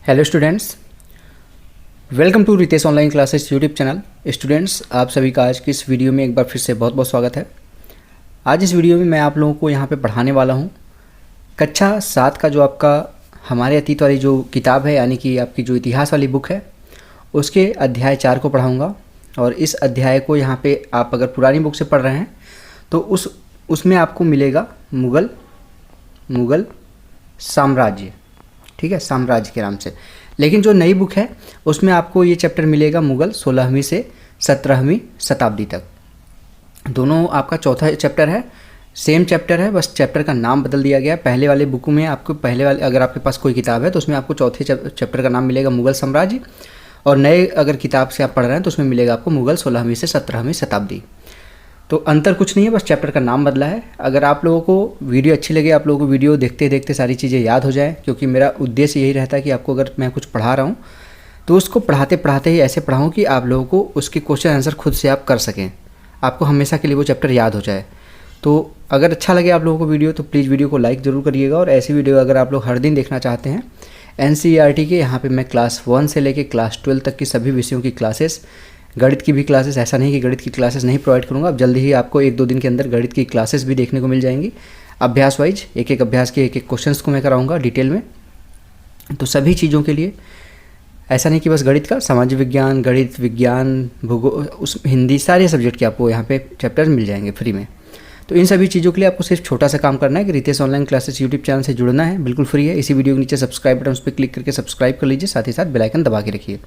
Hello students, welcome to Ritesh online classes YouTube channel. Students, आप सभी का आज की इस वीडियो में एक बार फिर से बहुत बहुत स्वागत है। आज इस वीडियो में मैं आप लोगों को यहाँ पे पढ़ाने वाला हूँ कक्षा 7 का जो आपका हमारे अतीत वाली जो किताब है, यानी कि आपकी जो इतिहास वाली बुक है, उसके अध्याय 4 को पढ़ाऊँगा। और इस अध्याय को यहाँ पे आप अगर पुरानी बुक से पढ़ रहे हैं तो उसमें आपको मिलेगा मुग़ल साम्राज्य, ठीक है, साम्राज्य के नाम से। लेकिन जो नई बुक है उसमें आपको ये चैप्टर मिलेगा मुग़ल 16वीं से 17वीं शताब्दी तक। दोनों आपका चौथा चैप्टर है, सेम चैप्टर है, बस चैप्टर का नाम बदल दिया गया है। पहले वाले बुक में आपको अगर आपके पास कोई किताब है तो उसमें आपको चौथे चैप्टर का नाम मिलेगा मुग़ल साम्राज्य, और नए अगर किताब से आप पढ़ रहे हैं तो उसमें मिलेगा आपको मुग़ल 16वीं से 17वीं शताब्दी। तो अंतर कुछ नहीं है, बस चैप्टर का नाम बदला है। अगर आप लोगों को वीडियो अच्छी लगे, आप लोगों को वीडियो देखते देखते सारी चीज़ें याद हो जाए, क्योंकि मेरा उद्देश्य यही रहता है कि आपको अगर मैं कुछ पढ़ा रहा हूँ तो उसको पढ़ाते पढ़ाते ही ऐसे पढ़ाऊँ कि आप लोगों को उसके क्वेश्चन आंसर खुद से आप कर सकें, आपको हमेशा के लिए वो चैप्टर याद हो जाए। तो अगर अच्छा लगे आप लोगों को वीडियो तो प्लीज़ वीडियो को लाइक ज़रूर करिएगा। और ऐसी वीडियो अगर आप लोग हर दिन देखना चाहते हैं, NCERT के यहाँ पे मैं क्लास 1 से लेके क्लास 12 तक की सभी विषयों की क्लासेस, गणित की भी क्लासेस, ऐसा नहीं कि गणित की क्लासेस नहीं प्रोवाइड करूँगा। अब जल्दी ही आपको 1-2 दिन के अंदर गणित की क्लासेस भी देखने को मिल जाएंगी। अभ्यास वाइज एक एक अभ्यास के एक एक क्वेश्चंस को मैं कराऊँगा डिटेल में। तो सभी चीज़ों के लिए ऐसा नहीं कि बस गणित का, सामाजिक विज्ञान, गणित, विज्ञान, भूगोल, उस हिंदी, सारे सब्जेक्ट के आपको यहाँ पे चैप्टर्स मिल जाएंगे फ्री में। तो इन सभी चीज़ों के लिए आपको सिर्फ छोटा सा काम करना है कि Ritesh online classes YouTube channel से जुड़ना है, बिल्कुल फ्री है। इसी वीडियो के नीचे सब्सक्राइब बटन उस पर क्लिक करके सब्सक्राइब कर लीजिए, साथ ही साथ बेल आइकन दबा के रखिए,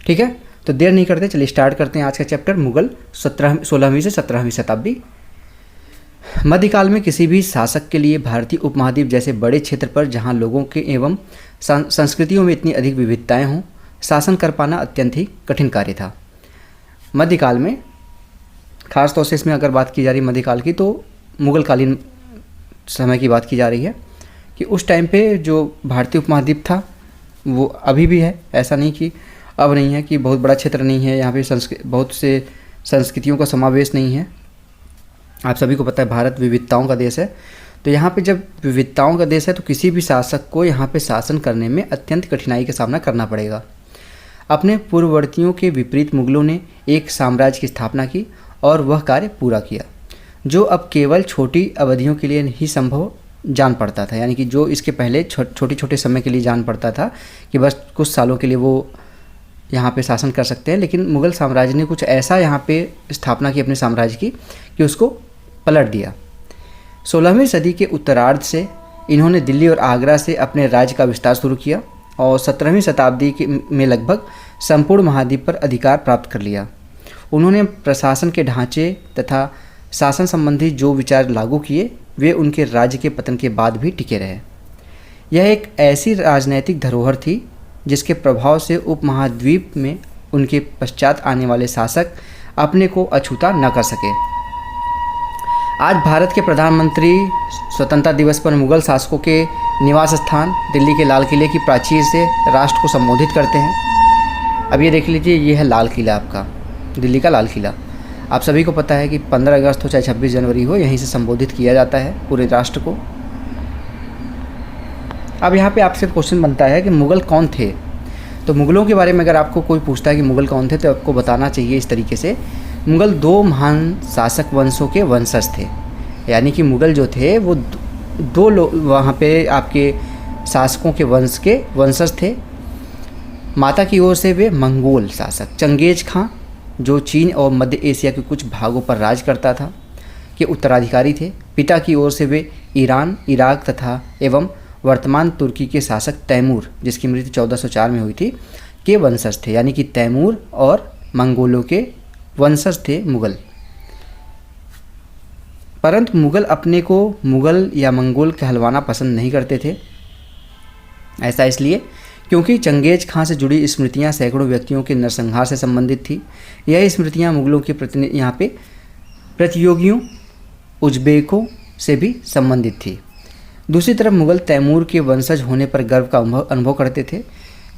ठीक है। तो देर नहीं करते, चलिए स्टार्ट करते हैं आज का चैप्टर मुग़ल 16वीं से 17वीं शताब्दी। मध्यकाल में किसी भी शासक के लिए भारतीय उपमहाद्वीप जैसे बड़े क्षेत्र पर जहां लोगों के एवं संस्कृतियों में इतनी अधिक विविधताएं हों, शासन कर पाना अत्यंत ही कठिन कार्य था। मध्यकाल में खास तौर से इसमें अगर बात की जा रही है मध्यकाल की, तो मुग़ल कालीन समय की बात की जा रही है कि उस टाइम पे जो भारतीय उपमहाद्वीप था वो अभी भी है, ऐसा नहीं कि अब नहीं है, कि बहुत बड़ा क्षेत्र नहीं है, यहाँ पे बहुत से संस्कृतियों का समावेश नहीं है। आप सभी को पता है भारत विविधताओं का देश है। तो यहाँ पे जब विविधताओं का देश है तो किसी भी शासक को यहाँ पे शासन करने में अत्यंत कठिनाई का सामना करना पड़ेगा। अपने पूर्ववर्तियों के विपरीत मुग़लों ने एक साम्राज्य की स्थापना की और वह कार्य पूरा किया जो अब केवल छोटी अवधियों के लिए ही संभव जान पड़ता था। यानी कि जो इसके पहले छोटे छोटे समय के लिए जान पड़ता था कि बस कुछ सालों के लिए वो यहाँ पे शासन कर सकते हैं, लेकिन मुग़ल साम्राज्य ने कुछ ऐसा यहाँ पे स्थापना की अपने साम्राज्य की कि उसको पलट दिया। 16वीं सदी के उत्तरार्ध से इन्होंने दिल्ली और आगरा से अपने राज्य का विस्तार शुरू किया और 17वीं शताब्दी में लगभग संपूर्ण महाद्वीप पर अधिकार प्राप्त कर लिया। उन्होंने प्रशासन के ढांचे तथा शासन संबंधी जो विचार लागू किए वे उनके राज्य के पतन के बाद भी टिके रहे। यह एक ऐसी राजनैतिक धरोहर थी जिसके प्रभाव से उपमहाद्वीप में उनके पश्चात आने वाले शासक अपने को अछूता न कर सके। आज भारत के प्रधानमंत्री स्वतंत्रता दिवस पर मुग़ल शासकों के निवास स्थान दिल्ली के लाल किले की प्राचीर से राष्ट्र को संबोधित करते हैं। अब ये देख लीजिए, ये है लाल किला, आपका दिल्ली का लाल किला। आप सभी को पता है कि 15 अगस्त हो चाहे 26 जनवरी हो, यहीं से संबोधित किया जाता है पूरे राष्ट्र को। अब यहाँ पे आपसे क्वेश्चन बनता है कि मुग़ल कौन थे। तो मुग़लों के बारे में अगर आपको कोई पूछता है कि मुग़ल कौन थे तो आपको बताना चाहिए इस तरीके से, मुग़ल 2 महान शासक वंशों के वंशज थे। यानी कि मुग़ल जो थे वो 2 लोग वहाँ पे आपके शासकों के वंश के वंशज थे। माता की ओर से वे मंगोल शासक चंगेज खां, जो चीन और मध्य एशिया के कुछ भागों पर राज करता था, के उत्तराधिकारी थे। पिता की ओर से वे ईरान, इराक तथा एवं वर्तमान तुर्की के शासक तैमूर, जिसकी मृत्यु 1404 में हुई थी, के वंशज थे। यानी कि तैमूर और मंगोलों के वंशज थे मुग़ल। परंतु मुग़ल अपने को मुग़ल या मंगोल कहलवाना पसंद नहीं करते थे। ऐसा इसलिए क्योंकि चंगेज खां से जुड़ी स्मृतियां सैकड़ों व्यक्तियों के नरसंहार से संबंधित थी। यह स्मृतियां मुग़लों के यहाँ पे प्रतियोगियों उज़्बेकों से भी संबंधित थी। दूसरी तरफ मुग़ल तैमूर के वंशज होने पर गर्व का अनुभव करते थे,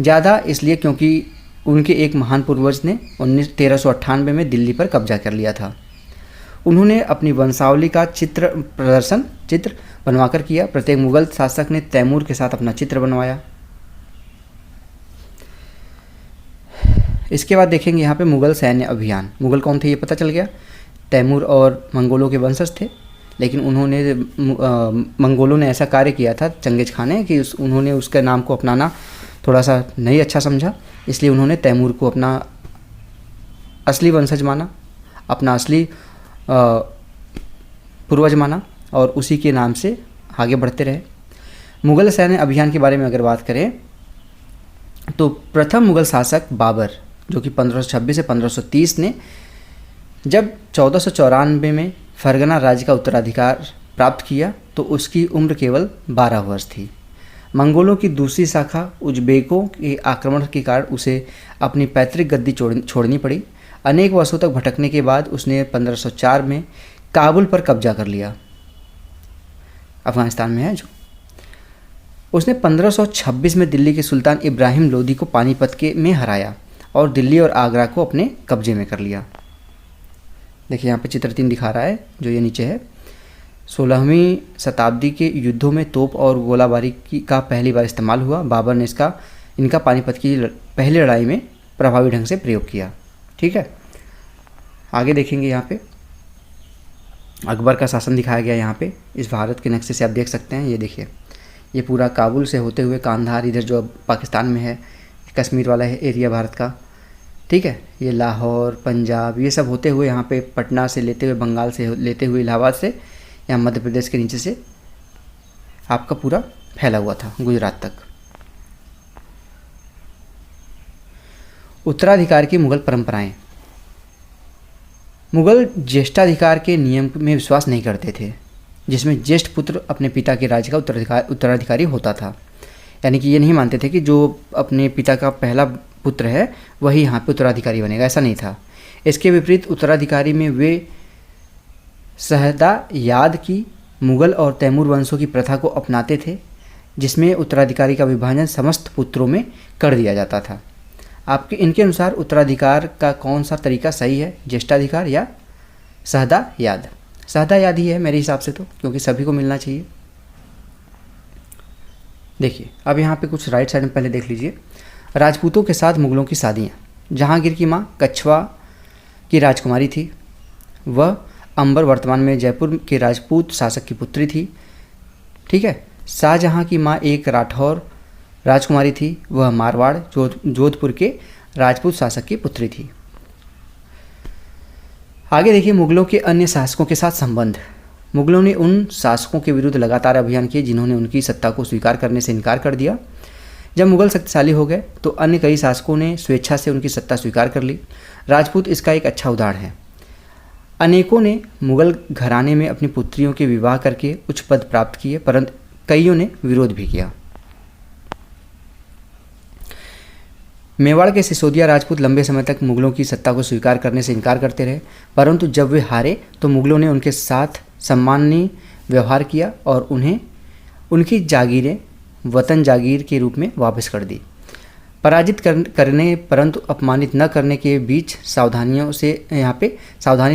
ज़्यादा इसलिए क्योंकि उनके एक महान पूर्वज ने 1398 में दिल्ली पर कब्जा कर लिया था। उन्होंने अपनी वंशावली का चित्र बनवाकर किया। प्रत्येक मुग़ल शासक ने तैमूर के साथ अपना चित्र बनवाया। इसके बाद देखेंगे यहाँ पे मुग़ल सैन्य अभियान। मुग़ल कौन थे ये पता चल गया, तैमूर और मंगोलों के वंशज थे, लेकिन उन्होंने मंगोलों ने ऐसा कार्य किया था चंगेज़ खान ने कि उन्होंने उसके नाम को अपनाना थोड़ा सा नहीं अच्छा समझा, इसलिए उन्होंने तैमूर को अपना असली वंशज माना, अपना असली पूर्वज माना और उसी के नाम से आगे बढ़ते रहे। मुग़ल सैन्य अभियान के बारे में अगर बात करें तो प्रथम मुग़ल शासक बाबर जो कि 1526 से 1530 ने जब 1494 में फरगना राज्य का उत्तराधिकार प्राप्त किया तो उसकी उम्र केवल 12 वर्ष थी। मंगोलों की दूसरी शाखा उज़्बेकों के आक्रमण के कारण उसे अपनी पैतृक गद्दी छोड़नी पड़ी। अनेक वर्षों तक भटकने के बाद उसने 1504 में काबुल पर कब्जा कर लिया, अफ़गानिस्तान में है जो। उसने 1526 में दिल्ली के सुल्तान इब्राहिम लोदी को पानीपत में हराया और दिल्ली और आगरा को अपने कब्जे में कर लिया। देखिए यहाँ पे चित्र 3 दिखा रहा है जो ये नीचे है। 16वीं शताब्दी के युद्धों में तोप और गोलाबारी का पहली बार इस्तेमाल हुआ। बाबर ने इनका पानीपत की पहली लड़ाई में प्रभावी ढंग से प्रयोग किया। ठीक है, आगे देखेंगे यहाँ पे अकबर का शासन दिखाया गया। यहाँ पे इस भारत के नक्शे से आप देख सकते हैं, ये देखिए ये पूरा काबुल से होते हुए कांधार इधर जो अब पाकिस्तान में है, कश्मीर वाला है एरिया भारत का। ठीक है, ये लाहौर, पंजाब, ये सब होते हुए यहाँ पे पटना से लेते हुए, बंगाल से लेते हुए इलाहाबाद से, यहाँ मध्य प्रदेश के नीचे से आपका पूरा फैला हुआ था गुजरात तक। उत्तराधिकार की मुग़ल परंपराएं। मुग़ल ज्येष्ठाधिकार के नियम में विश्वास नहीं करते थे, जिसमें ज्येष्ठ पुत्र अपने पिता के राज्य का उत्तराधिकारी होता था। यानी कि ये नहीं मानते थे कि जो अपने पिता का पहला पुत्र है वही यहाँ पे उत्तराधिकारी बनेगा, ऐसा नहीं था। इसके विपरीत उत्तराधिकारी में वे सहदा याद की मुग़ल और तैमूर वंशों की प्रथा को अपनाते थे, जिसमें उत्तराधिकारी का विभाजन समस्त पुत्रों में कर दिया जाता था। आपके इनके अनुसार उत्तराधिकार का कौन सा तरीका सही है, ज्येष्ठाधिकार या सहदा याद? सहदा याद ही है मेरे हिसाब से तो, क्योंकि सभी को मिलना चाहिए। देखिए अब यहाँ पे कुछ राइट साइड में पहले देख लीजिए। राजपूतों के साथ मुग़लों की शादियाँ। जहांगीर की माँ कछवा की राजकुमारी थी, वह अंबर वर्तमान में जयपुर के राजपूत शासक की पुत्री थी। ठीक है, शाहजहाँ की माँ एक राठौर राजकुमारी थी, वह मारवाड़ जोधपुर के राजपूत शासक की पुत्री थी। आगे देखिए मुग़लों के अन्य शासकों के साथ संबंध। मुग़लों ने उन शासकों के विरुद्ध लगातार अभियान किए जिन्होंने उनकी सत्ता को स्वीकार करने से इनकार कर दिया। जब मुग़ल शक्तिशाली हो गए तो अन्य कई शासकों ने स्वेच्छा से उनकी सत्ता स्वीकार कर ली। राजपूत इसका एक अच्छा उदाहरण है। अनेकों ने मुग़ल घराने में अपनी पुत्रियों के विवाह करके उच्च पद प्राप्त किए, परंतु कईयों ने विरोध भी किया। मेवाड़ के सिसोदिया राजपूत लंबे समय तक मुग़लों की सत्ता को स्वीकार करने से इनकार करते रहे, परंतु जब वे हारे तो मुग़लों ने उनके साथ सम्माननीय व्यवहार किया और उन्हें उनकी जागीरें वतन जागीर के रूप में वापस कर दी। पराजित करने परंतु अपमानित न करने के बीच सावधानी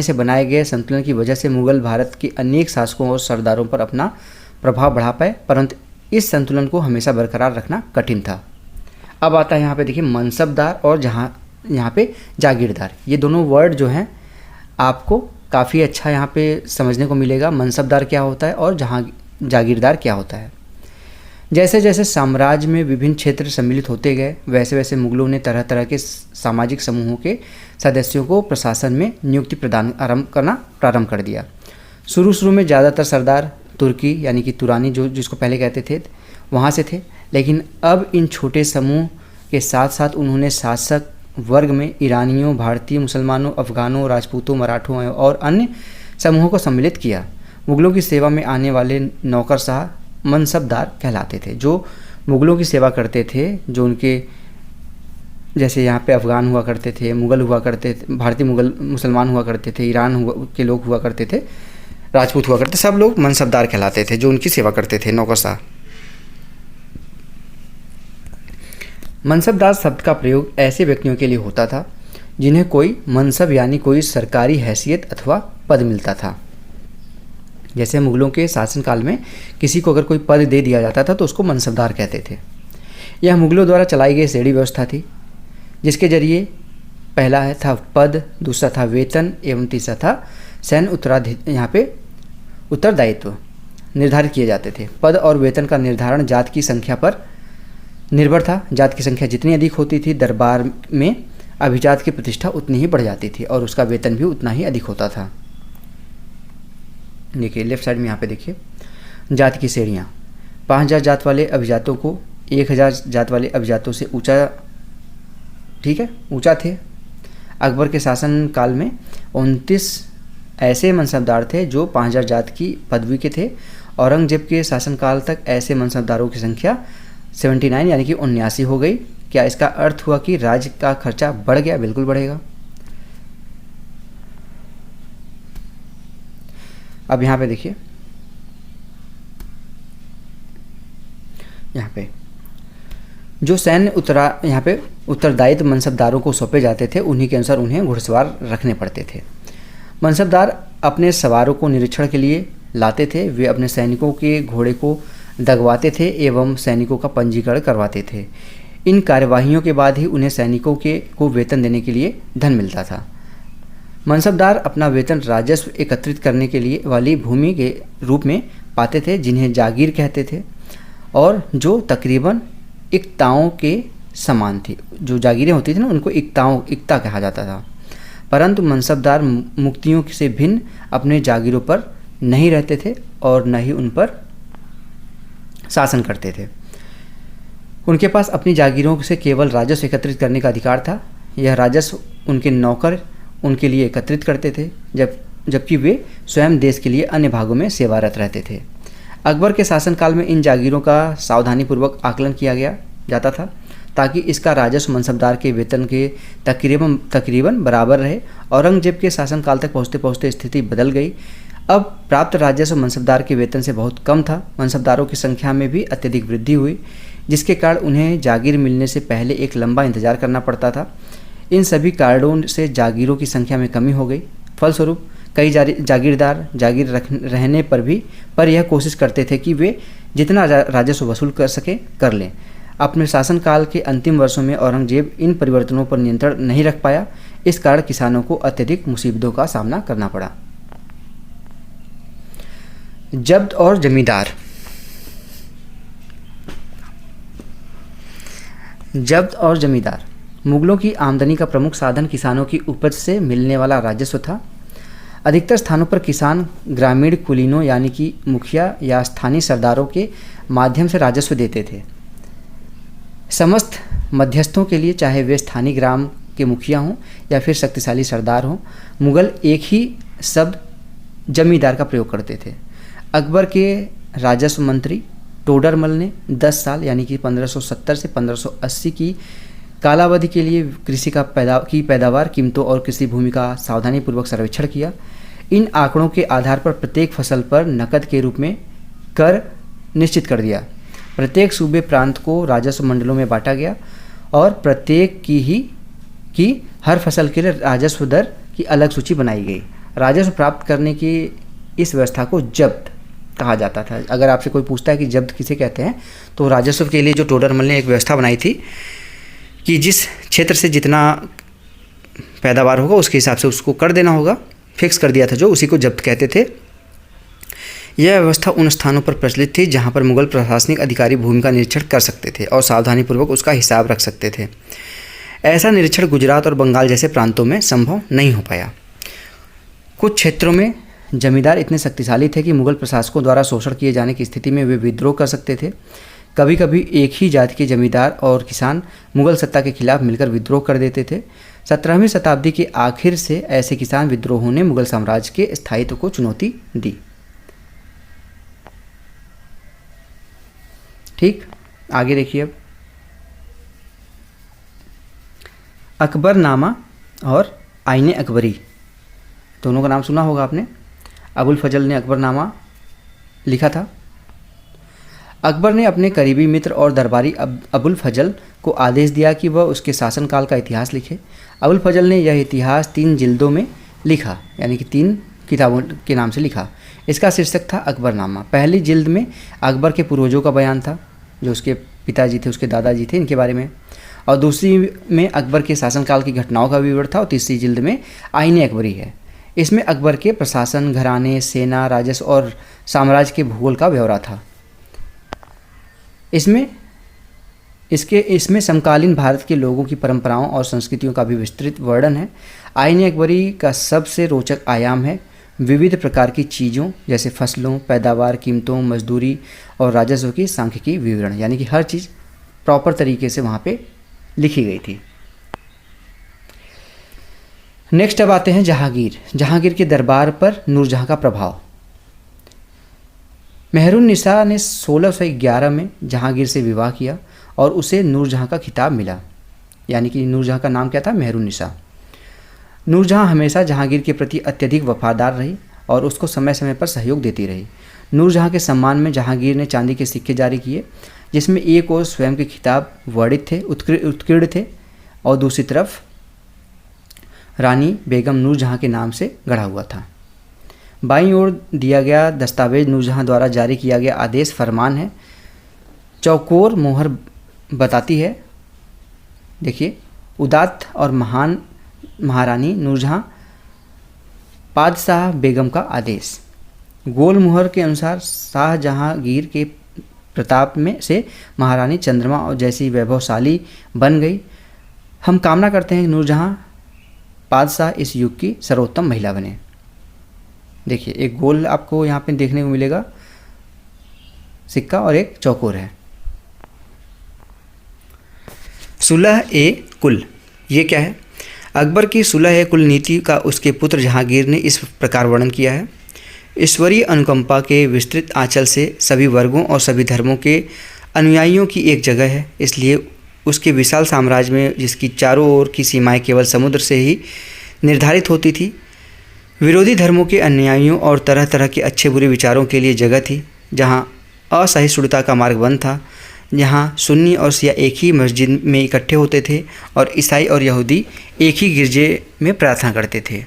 से बनाए गए संतुलन की वजह से मुग़ल भारत के अनेक शासकों और सरदारों पर अपना प्रभाव बढ़ा पाए, परंतु इस संतुलन को हमेशा बरकरार रखना कठिन था। अब आता है यहाँ पे देखिए मनसबदार और यहाँ पे जागीरदार। ये दोनों वर्ड जो हैं आपको काफ़ी अच्छा यहाँ पे समझने को मिलेगा। मनसबदार क्या होता है और जागीरदार क्या होता है। जैसे जैसे साम्राज्य में विभिन्न क्षेत्र सम्मिलित होते गए, वैसे वैसे मुग़लों ने तरह तरह के सामाजिक समूहों के सदस्यों को प्रशासन में नियुक्ति प्रदान करना प्रारंभ कर दिया। शुरू में ज़्यादातर सरदार तुर्की यानी कि तुरानी जिसको पहले कहते थे वहाँ से थे, लेकिन अब इन छोटे समूह के साथ साथ उन्होंने शासक वर्ग में ईरानियों, भारतीय मुसलमानों, अफ़गानों, राजपूतों, मराठों और अन्य समूहों को सम्मिलित किया। मुग़लों की सेवा में आने वाले नौकरशाह मनसबदार कहलाते थे, जो मुग़लों की सेवा करते थे, जो उनके जैसे यहाँ पे अफ़गान हुआ करते थे, मुग़ल हुआ करते थे, भारतीय मुसलमान हुआ करते थे, ईरान के लोग हुआ करते थे, राजपूत हुआ करते, सब लोग मनसबदार कहलाते थे, जो उनकी सेवा करते थे, नौकरशाह। मनसबदार शब्द का प्रयोग ऐसे व्यक्तियों के लिए होता था जिन्हें कोई मनसब यानी कोई सरकारी हैसियत अथवा पद मिलता था। जैसे मुग़लों के शासनकाल में किसी को अगर कोई पद दे दिया जाता था तो उसको मनसबदार कहते थे। यह मुग़लों द्वारा चलाई गई श्रेणी व्यवस्था थी, जिसके जरिए पहला है था पद, दूसरा था वेतन एवं तीसरा था सैन्य यहाँ पे उत्तरदायित्व निर्धारित किए जाते थे। पद और वेतन का निर्धारण जात की संख्या पर निर्भर था। जात की संख्या जितनी अधिक होती थी, दरबार में अभिजात की प्रतिष्ठा उतनी ही बढ़ जाती थी और उसका वेतन भी उतना ही अधिक होता था। देखिए लेफ्ट साइड में यहाँ पे देखिए जात की श्रेणियाँ। 5000 जात वाले अभिजातों को 1000 जात वाले अभिजातों से ऊंचा, ठीक है, ऊंचा थे। अकबर के शासन काल में 29 ऐसे मनसबदार थे जो 5000 जात की पदवी के थे। औरंगजेब के शासनकाल तक ऐसे मनसबदारों की संख्या 79 यानी कि 79 हो गई। क्या इसका अर्थ हुआ कि राज्य का खर्चा बढ़ गया? बिल्कुल बढ़ेगा। अब यहाँ पे देखिए, यहाँ पे जो सैन्य यहाँ पे उत्तरदायित्व मनसबदारों को सौंपे जाते थे, उन्हीं के अनुसार उन्हें घुड़सवार रखने पड़ते थे। मनसबदार अपने सवारों को निरीक्षण के लिए लाते थे। वे अपने सैनिकों के घोड़े को दगवाते थे एवं सैनिकों का पंजीकरण करवाते थे। इन कार्यवाहियों के बाद ही उन्हें सैनिकों को वेतन देने के लिए धन मिलता था। मनसबदार अपना वेतन राजस्व एकत्रित करने के लिए वाली भूमि के रूप में पाते थे, जिन्हें जागीर कहते थे और जो तकरीबन इक्ताओं के समान थी। जो जागीरें होती थी ना, उनको इक्ता कहा जाता था। परंतु मनसबदार मुक्तियों से भिन्न अपने जागीरों पर नहीं रहते थे और न ही उन पर शासन करते थे। उनके पास अपनी जागीरों से केवल राजस्व एकत्रित करने का अधिकार था। यह राजस्व उनके नौकर उनके लिए एकत्रित करते थे, जबकि वे स्वयं देश के लिए अन्य भागों में सेवारत रहते थे। अकबर के शासनकाल में इन जागीरों का सावधानीपूर्वक आकलन किया जाता था ताकि इसका राजस्व मनसबदार के वेतन के तकरीबन बराबर रहे। औरंगजेब के शासनकाल तक पहुँचते पहुँचते स्थिति बदल गई। अब प्राप्त राजस्व मनसबदार के वेतन से बहुत कम था। मनसबदारों की संख्या में भी अत्यधिक वृद्धि हुई, जिसके कारण उन्हें जागीर मिलने से पहले एक लंबा इंतजार करना पड़ता था। इन सभी कारणों से जागीरों की संख्या में कमी हो गई। फलस्वरूप कई जागीरदार जागीर रहने पर यह कोशिश करते थे कि वे जितना राजस्व वसूल कर सके कर लें। अपने शासनकाल के अंतिम वर्षों में औरंगजेब इन परिवर्तनों पर नियंत्रण नहीं रख पाया। इस कारण किसानों को अत्यधिक मुसीबतों का सामना करना पड़ा। जब्त और जमींदार। जब्त और जमींदार मुगलों की आमदनी का प्रमुख साधन किसानों की उपज से मिलने वाला राजस्व था। अधिकतर स्थानों पर किसान ग्रामीण कुलीनों यानी कि मुखिया या स्थानीय सरदारों के माध्यम से राजस्व देते थे। समस्त मध्यस्थों के लिए, चाहे वे स्थानीय ग्राम के मुखिया हों या फिर शक्तिशाली सरदार हों, मुगल एक ही शब्द जमींदार का प्रयोग करते थे। अकबर के राजस्व मंत्री टोडरमल ने 10 साल यानी कि 1570 से 1580 की कालावधि के लिए कृषि की पैदावार, कीमतों और कृषि भूमि का सावधानीपूर्वक सर्वेक्षण किया। इन आंकड़ों के आधार पर प्रत्येक फसल पर नकद के रूप में कर निश्चित कर दिया। प्रत्येक सूबे प्रांत को राजस्व मंडलों में बांटा गया और प्रत्येक की हर फसल के लिए राजस्व दर की अलग सूची बनाई गई। राजस्व प्राप्त करने की इस व्यवस्था को जब्त कहा जाता था। अगर आपसे कोई पूछता है कि जब्त किसे कहते हैं, तो राजस्व के लिए जो टोडरमल ने एक व्यवस्था बनाई थी कि जिस क्षेत्र से जितना पैदावार होगा उसके हिसाब से उसको कर देना होगा, फिक्स कर दिया था जो, उसी को जब्त कहते थे। यह व्यवस्था उन स्थानों पर प्रचलित थी जहां पर मुगल प्रशासनिक अधिकारी भूमि का निरीक्षण कर सकते थे और सावधानीपूर्वक उसका हिसाब रख सकते थे। ऐसा निरीक्षण गुजरात और बंगाल जैसे प्रांतों में संभव नहीं हो पाया। कुछ क्षेत्रों में जमींदार इतने शक्तिशाली थे कि मुगल प्रशासकों द्वारा शोषण किए जाने की स्थिति में वे विद्रोह कर सकते थे। कभी कभी एक ही जाति के जमींदार और किसान मुगल सत्ता के खिलाफ मिलकर विद्रोह कर देते थे। 17वीं शताब्दी के आखिर से ऐसे किसान विद्रोहों ने मुगल साम्राज्य के स्थायित्व को चुनौती दी। ठीक, आगे देखिए। अब अकबरनामा और आईने अकबरी, दोनों का नाम सुना होगा आपने। अबुल फजल ने अकबरनामा लिखा था। अकबर ने अपने करीबी मित्र और दरबारी अबुल फजल को आदेश दिया कि वह उसके शासनकाल का इतिहास लिखे। अबुल फजल ने यह इतिहास 3 जिल्दों में लिखा, यानी कि 3 किताबों के नाम से लिखा। इसका शीर्षक था अकबरनामा। पहली जिल्द में अकबर के पूर्वजों का बयान था, जो उसके पिताजी थे, उसके दादाजी थे, इनके बारे में। और दूसरी में अकबर के शासनकाल की घटनाओं का विवरण था और तीसरी जिल्द में आईन अकबरी है। इसमें अकबर के प्रशासन, घराने, सेना, राजस्व और साम्राज्य के भूगोल का ब्यौरा था। इसमें समकालीन भारत के लोगों की परंपराओं और संस्कृतियों का भी विस्तृत वर्णन है। आईन अकबरी का सबसे रोचक आयाम है विविध प्रकार की चीज़ों जैसे फसलों, पैदावार, कीमतों, मजदूरी और राजस्व की सांख्यिकी विवरण, यानी कि हर चीज़ प्रॉपर तरीके से वहाँ पे लिखी गई थी। नेक्स्ट अब आते हैं जहांगीर। जहांगीर के दरबार पर नूरजहां का प्रभाव। मेहरुन्निसा ने 1611 में जहांगीर से विवाह किया और उसे नूरजहां का खिताब मिला, यानी कि नूरजहां का नाम क्या था? मेहरुन्निसा। नूरजहां हमेशा जहांगीर के प्रति अत्यधिक वफादार रही और उसको समय समय पर सहयोग देती रही। नूरजहां के सम्मान में जहांगीर ने चांदी के सिक्के जारी किए, जिसमें एक ओर स्वयं के खिताब वर्णित थे, उत्कीर्ण थे, और दूसरी तरफ रानी बेगम नूरजहां के नाम से गढ़ा हुआ था। बाईं ओर दिया गया दस्तावेज नूरजहां द्वारा जारी किया गया आदेश फरमान है। चौकोर मोहर बताती है, देखिए, उदात्त और महान महारानी नूरजहां बादशाह बेगम का आदेश। गोल मुहर के अनुसार शाहजहांगीर के प्रताप में से महारानी चंद्रमा और जैसी वैभवशाली बन गई। हम कामना करते हैं कि नूरजहां बादशाह इस युग की सर्वोत्तम महिला बने। देखिए, एक गोल आपको यहाँ पे देखने को मिलेगा सिक्का और एक चौकोर है। सुलह ए कुल, ये क्या है? अकबर की सुलह ए कुल नीति का उसके पुत्र जहांगीर ने इस प्रकार वर्णन किया है। ईश्वरीय अनुकंपा के विस्तृत आंचल से सभी वर्गों और सभी धर्मों के अनुयायियों की एक जगह है, इसलिए उसके विशाल साम्राज्य में, जिसकी चारों ओर की सीमाएं केवल समुद्र से ही निर्धारित होती थी, विरोधी धर्मों के अनुयायियों और तरह तरह के अच्छे बुरे विचारों के लिए जगह थी, जहां असहिष्णुता का मार्ग बंद था, जहां सुन्नी और शिया एक ही मस्जिद में इकट्ठे होते थे और ईसाई और यहूदी एक ही गिरजे में प्रार्थना करते थे।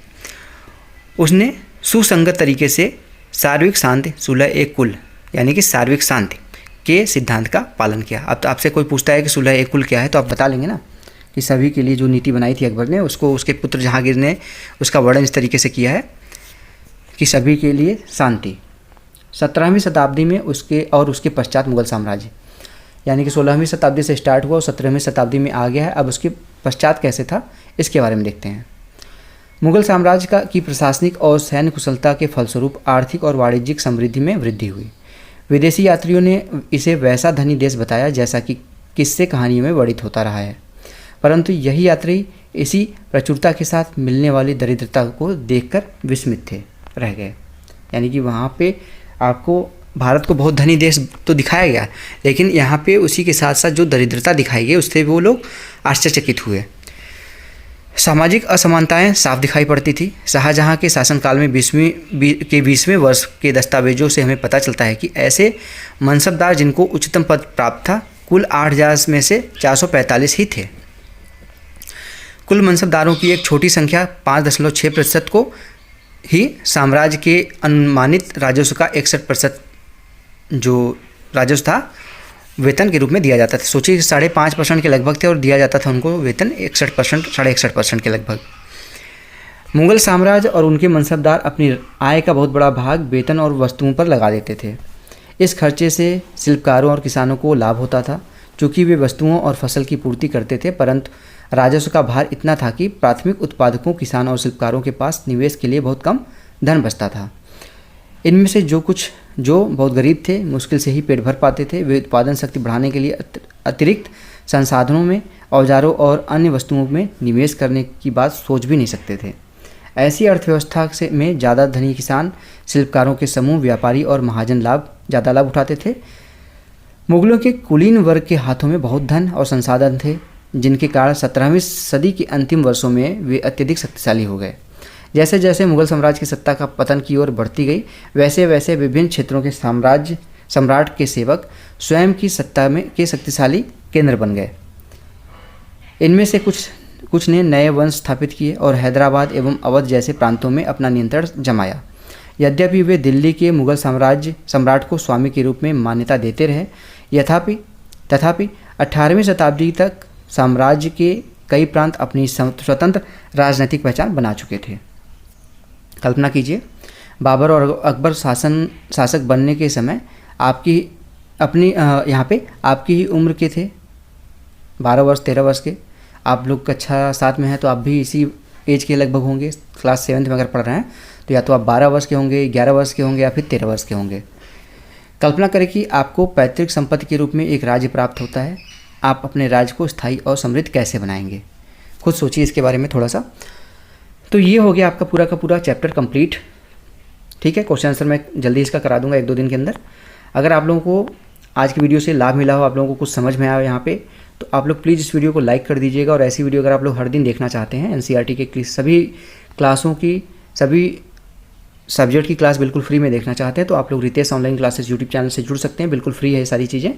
उसने सुसंगत तरीके से सार्विक शांति, सुलह ए कुल, यानी कि सार्विक शांति के सिद्धांत का पालन किया। अब तो आपसे कोई पूछता है कि सुलह ए कुल क्या है, तो आप बता लेंगे ना कि सभी के लिए जो नीति बनाई थी अकबर ने, उसको उसके पुत्र जहांगीर ने उसका वर्णन इस तरीके से किया है कि सभी के लिए शांति। 17वीं शताब्दी में उसके पश्चात मुगल साम्राज्य, यानी कि 16वीं शताब्दी से स्टार्ट हुआ और 17वीं शताब्दी में आ गया है। अब उसके पश्चात कैसे था, इसके बारे में देखते हैं। मुगल साम्राज्य की प्रशासनिक और सैन्य कुशलता के फलस्वरूप आर्थिक और वाणिज्यिक समृद्धि में वृद्धि हुई। विदेशी यात्रियों ने इसे वैसा धनी देश बताया जैसा कि किस्से कहानियों में वर्णित होता रहा है, परंतु यही यात्री इसी प्रचुरता के साथ मिलने वाली दरिद्रता को देखकर विस्मित रह गए। यानी कि वहाँ पे आपको भारत को बहुत धनी देश तो दिखाया गया, लेकिन यहाँ पे उसी के साथ साथ जो दरिद्रता दिखाई गई उससे वो लोग आश्चर्यचकित हुए। सामाजिक असमानताएं साफ दिखाई पड़ती थी। शाहजहां के शासनकाल में 20वें वर्ष के दस्तावेजों से हमें पता चलता है कि ऐसे मनसबदार जिनको उच्चतम पद प्राप्त था, कुल 8000 में से 445 ही थे। कुल मनसबदारों की एक छोटी संख्या 5.6% को ही साम्राज्य के अनुमानित राजस्व का 61% जो राजस्व था वेतन के रूप में दिया जाता था। सोचिए 5.5% के लगभग थे और दिया जाता था उनको वेतन 61%, 61.5% के लगभग। मुगल साम्राज्य और उनके मनसबदार अपनी आय का बहुत बड़ा भाग वेतन और वस्तुओं पर लगा देते थे। इस खर्चे से शिल्पकारों और किसानों को लाभ होता था, चूँकि वे वस्तुओं और फसल की पूर्ति करते थे, परंतु राजस्व का भार इतना था कि प्राथमिक उत्पादकों, किसानों और शिल्पकारों के पास निवेश के लिए बहुत कम धन बचता था। इनमें से जो बहुत गरीब थे, मुश्किल से ही पेट भर पाते थे, वे उत्पादन शक्ति बढ़ाने के लिए अतिरिक्त संसाधनों में, औजारों और अन्य वस्तुओं में निवेश करने की बात सोच भी नहीं सकते थे। ऐसी अर्थव्यवस्था में ज़्यादा धनी किसान, शिल्पकारों के समूह, व्यापारी और महाजन ज़्यादा लाभ उठाते थे। मुगलों के कुलीन वर्ग के हाथों में बहुत धन और संसाधन थे, जिनके कारण 17वीं सदी के अंतिम वर्षों में वे अत्यधिक शक्तिशाली हो गए। जैसे जैसे मुगल साम्राज्य की सत्ता का पतन की ओर बढ़ती गई, वैसे वैसे विभिन्न क्षेत्रों के सम्राट के सेवक स्वयं की सत्ता के शक्तिशाली केंद्र बन गए। इनमें से कुछ ने नए वंश स्थापित किए और हैदराबाद एवं अवध जैसे प्रांतों में अपना नियंत्रण जमाया। यद्यपि वे दिल्ली के मुगल सम्राट को स्वामी के रूप में मान्यता देते रहे, तथापि 18वीं शताब्दी तक साम्राज्य के कई प्रांत अपनी स्वतंत्र राजनीतिक पहचान बना चुके थे। कल्पना कीजिए, बाबर और अकबर शासक बनने के समय आपकी अपनी यहाँ पे आपकी ही उम्र के थे, 12 वर्ष 13 वर्ष के। आप लोग कक्षा 7 में हैं तो आप भी इसी एज के लगभग होंगे। क्लास 7 में अगर पढ़ रहे हैं तो या तो आप 12 वर्ष के होंगे, 11 वर्ष के होंगे या फिर 13 वर्ष के होंगे। कल्पना करें कि आपको पैतृक संपत्ति के रूप में एक राज्य प्राप्त होता है। आप अपने राज्य को स्थायी और समृद्ध कैसे बनाएंगे? खुद सोचिए इसके बारे में थोड़ा सा। तो ये हो गया आपका पूरा का पूरा चैप्टर कंप्लीट। ठीक है, क्वेश्चन आंसर मैं जल्दी इसका करा दूंगा 1-2 दिन के अंदर। अगर आप लोगों को आज की वीडियो से लाभ मिला हो, आप लोगों को कुछ समझ में आया यहाँ पे, तो आप लोग प्लीज़ इस वीडियो को लाइक कर दीजिएगा। और ऐसी वीडियो अगर आप लोग हर दिन देखना चाहते हैं, एनसीईआरटी के सभी क्लासों की, सभी सब्जेक्ट की क्लास बिल्कुल फ्री में देखना चाहते हैं, तो आप लोग Ritesh online classes YouTube channel से जुड़ सकते हैं। बिल्कुल फ्री है ये सारी चीज़ें।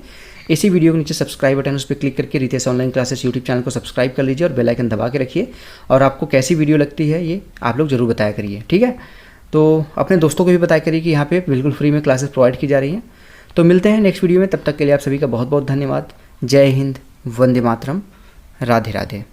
इसी वीडियो के नीचे सब्सक्राइब बटन, उस पर क्लिक करके Ritesh online classes YouTube channel को सब्सक्राइब कर लीजिए और बेल आइकन दबा के रखिए। और आपको कैसी वीडियो लगती है ये आप लोग ज़रूर बताया करिए। ठीक है, तो अपने दोस्तों को भी बताया करिए कि यहाँ पे बिल्कुल फ्री में क्लासेस प्रोवाइड की जा रही हैं। तो मिलते हैं नेक्स्ट वीडियो में, तब तक के लिए आप सभी का बहुत बहुत धन्यवाद। जय हिंद, वंदे मातरम, राधे राधे।